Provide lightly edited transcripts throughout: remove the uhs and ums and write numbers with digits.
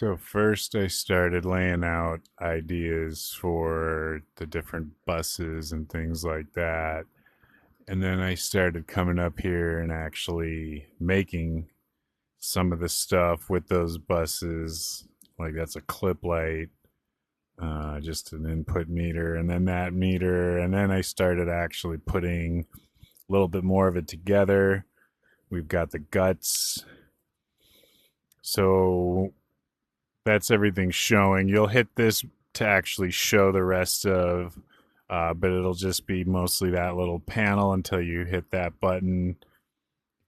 So first I started laying out ideas for the different buses and things like that. And then I started coming up here and actually making some of the stuff with those buses. Like that's a clip light, just an input meter, and then that meter. And then I started actually putting a little bit more of it together. We've got the guts. So that's everything showing. You'll hit this to actually show the rest of, but it'll just be mostly that little panel until you hit that button.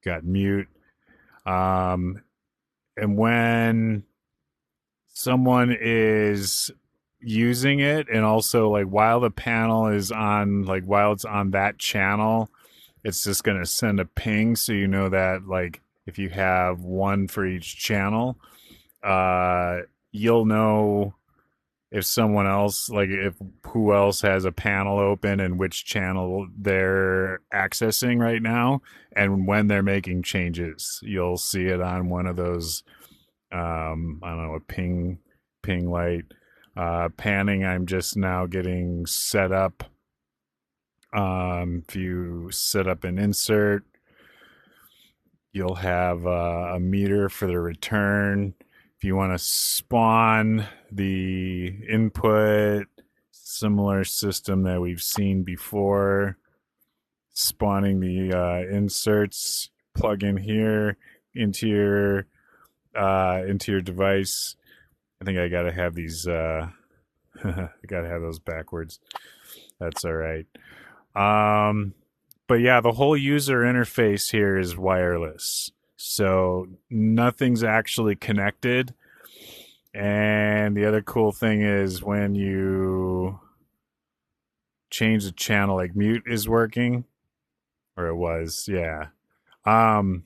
Got mute. Um, and when someone is using it, and also like while the panel is on, like while it's on that channel, it's just going to send a ping so you know that like if you have one for each channel, uh, you'll know if someone else, like if who else has a panel open and which channel they're accessing right now, and when they're making changes, you'll see it on one of those. I don't know, a ping light. Panning, I'm just now getting set up. If you set up an insert, you'll have a meter for the return. If you want to spawn the input, similar system that we've seen before, spawning the inserts, plug in here into your device. I think I gotta have these. I gotta have those backwards. That's all right. But yeah, the whole user interface here is wireless. So nothing's actually connected. And the other cool thing is when you change the channel, like mute is working, or it was, yeah. Um,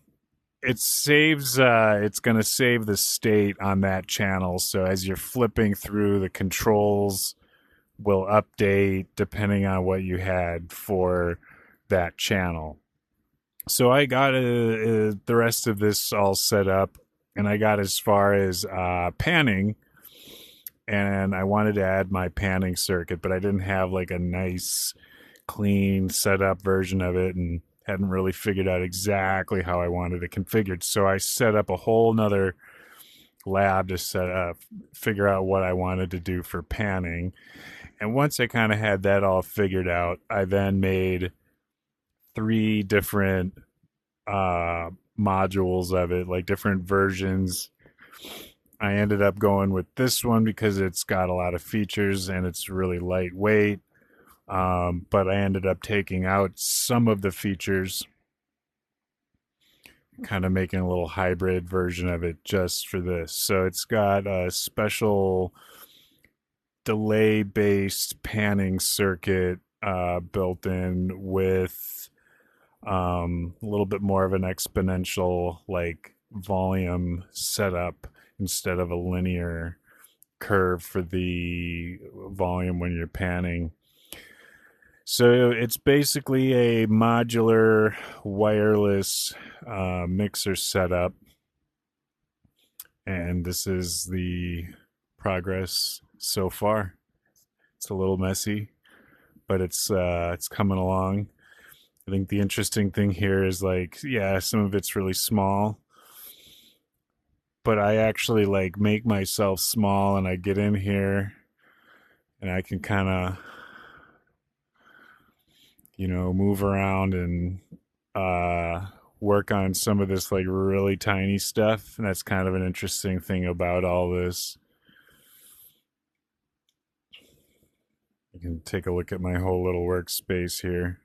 it saves, it's going to save the state on that channel. So as you're flipping through, the controls will update depending on what you had for that channel. So I got the rest of this all set up, and I got as far as panning, and I wanted to add my panning circuit, but I didn't have like a nice, clean set up version of it, and hadn't really figured out exactly how I wanted it configured. So I set up a whole nother lab to figure out what I wanted to do for panning. And once I kind of had that all figured out, I then made three different modules of it, like different versions. I ended up going with this one because it's got a lot of features and it's really lightweight. But I ended up taking out some of the features, kind of making a little hybrid version of it just for this. So it's got a special delay based panning circuit built in with a little bit more of an exponential like volume setup instead of a linear curve for the volume when you're panning. So it's basically a modular wireless mixer setup, and this is the progress so far. It's a little messy, but it's coming along. I think the interesting thing here is like, yeah, some of it's really small, but I actually like make myself small, and I get in here and I can kind of, move around and work on some of this like really tiny stuff. And that's kind of an interesting thing about all this. You can take a look at my whole little workspace here.